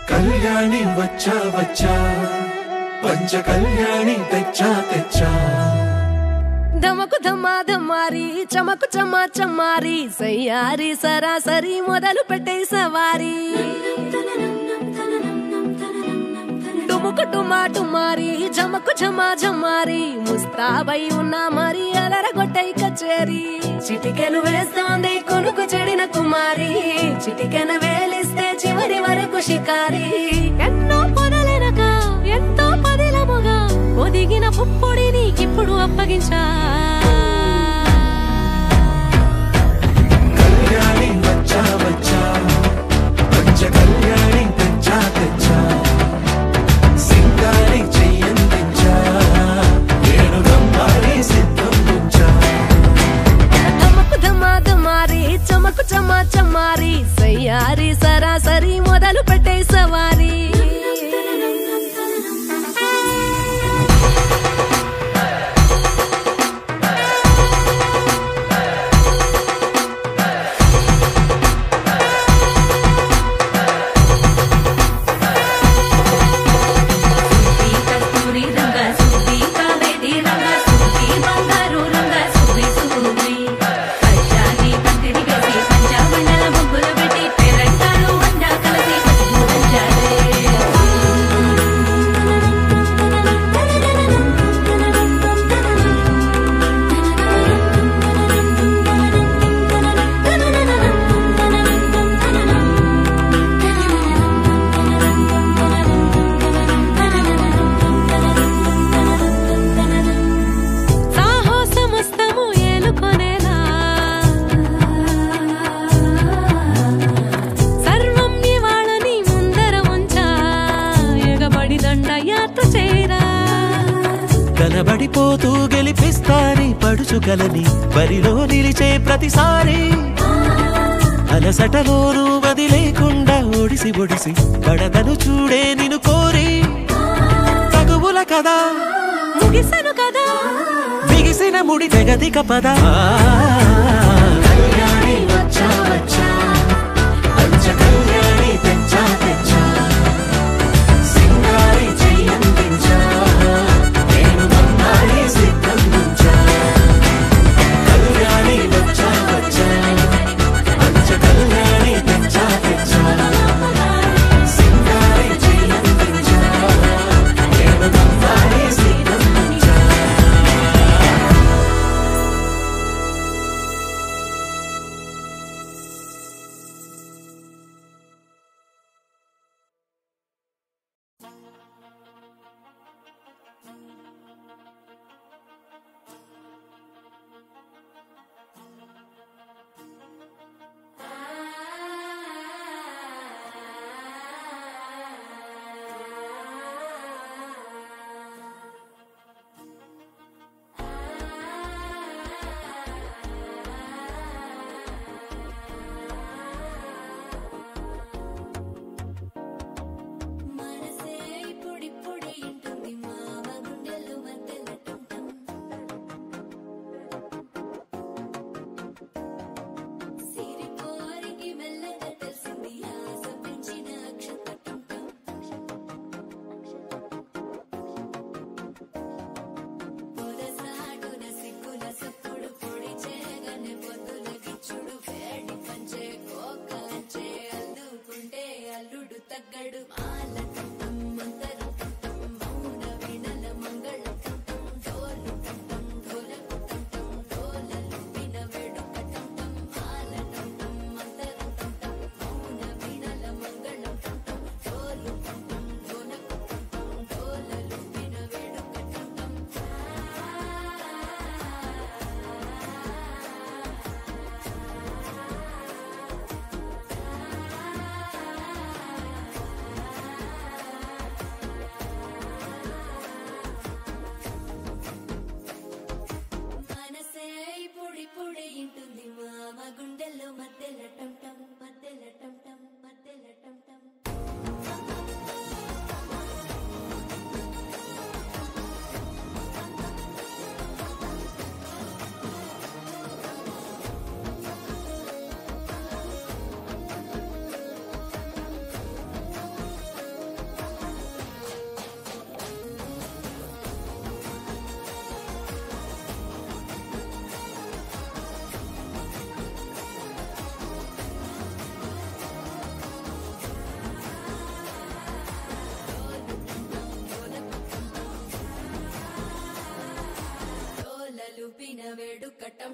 కళ్యాణి వచ్చా వచ్చా పంచ కళ్యాణి తెచ్చా తెచ్చా ధమకు ధమా ధమారి చమకు చమా చమారి సయ్యారి సరాసరి మొదలు పెట్టే సవారి డుముకు టుమా టుమారి చమకు ఝమా ఝమారి ముస్తాబై ఉన్నా మరి అలరగొట్టై కచేరి చిటికెను వేస్తోంది కొనుకు చెడిన కుమారి చిటికెను వేలిస్తే చివరి వరకు షికారి ఎన్నో పొదలెనక ఎంతో పదిలముగా ఒదిగిన పుప్పొడి నీకిప్పుడు అప్పగించా కళ్యాణి వచ్చా వచ్చా పంచ కళ్యాణి తెచ్చా తెచ్చా సింగారి చెయ్యందించా ఏడు గమ్మారి సిద్ధందించా ధమకు ధమా ధమారి చమకు చమా చమారి సయ్యారి సరాసరి మొదలు పెట్టే సవారి కనబడిపోతూ గెలిపిస్తాని పడుచుకలని బరిలో నిలిచే ప్రతిసారి అలసటలోనూ వదిలేకుండా ఒడిసి ఒడిసి పడతను చూడే నిన్ను కోరి తగువుల కదా ముగిసను కదా బిగిసిన ముడి తెగదిక పద కళ్యాణి వచ్చా వచ్చా పంచ కళ్యాణి తెచ్చా తెచ్చా సింగారి చెయ్యందించా నేను బంగారి సిద్ధందించా కళ్యాణి వచ్చా వచ్చా పంచ కళ్యాణి తెచ్చా తెచ్చా సింగారి చెయ్యందించా నేను బంగారి సిద్ధందించా వేడుకటం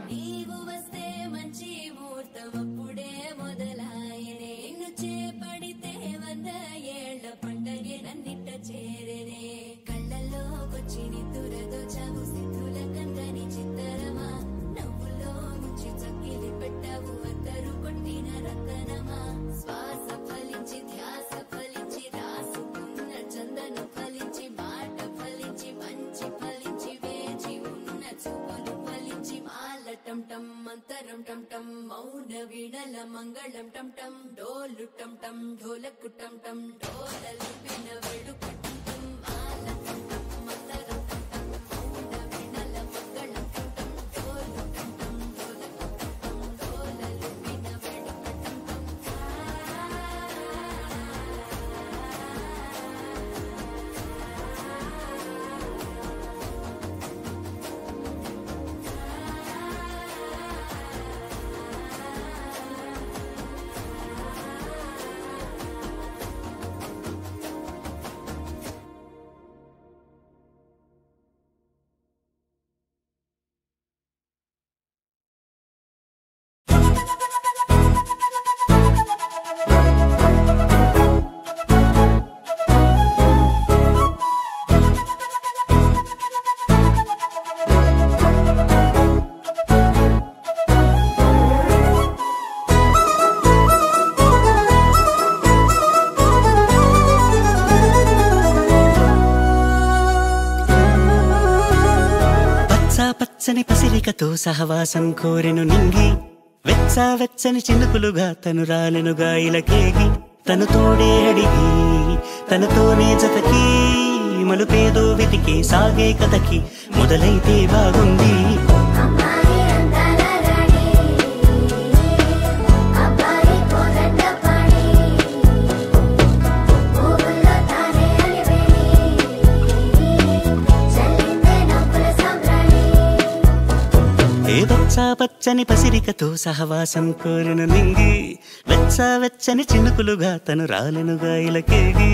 నీవు వస్తే మంచి ముహూర్తం అప్పుడే మొదలాయనే నిన్ను చేపడితే 100 ఏళ్ల పండగే నన్నిట్ట చేరేనే కళ్ళల్లోకొచ్చి నిద్దురదోచావు సిద్ధుల కందని చిత్తరమా నవ్వులో ముంచి చక్కిలి పెట్టావు అద్దరు కొట్టిన రతనమా శ్వాస ఫలించి ధ్యాస ఫలించి రాసుకున్న చందను ఫలించి మాట ఫలించి మంచి ఫలించి వేచి ఉన్న చూపులు ఫలించి మాల టం టం మంతరం టం టం మౌన వీణల మంగళం టం టం డోలు టం టం ఢోలకు టం టం డోలలు విన వేడుక టం టం మాల టం టం మంతరం టం టం మౌన వీణల మంగళం టం టం డోలు టం టం ఢోలకు టం టం డోలలు విన వేడుక టం టం పసిరికతో సహవాసం కోరెను నింగి వెచ్చా వెచ్చని చినుకులుగా తను రాలెనుగా ఇలకేగి తను తోడే అడిగి తనతోనే జతకి మలుపేదో వెతికి సాగే కథకి మొదలైతే బాగుంది అమ్మాయి అందాల రాణి అబ్బాయి కోదండ పాణి ఊళ్ళో తానే అలివేణి చల్లిందే నవ్వుల సాంబ్రాణి ఏ వెచ్చా పచ్చని పసిరికతో సహవాసం కోరెను నింగి వెచ్చా వెచ్చని చినుకులుగా తను రాలెనుగా ఇలకేగి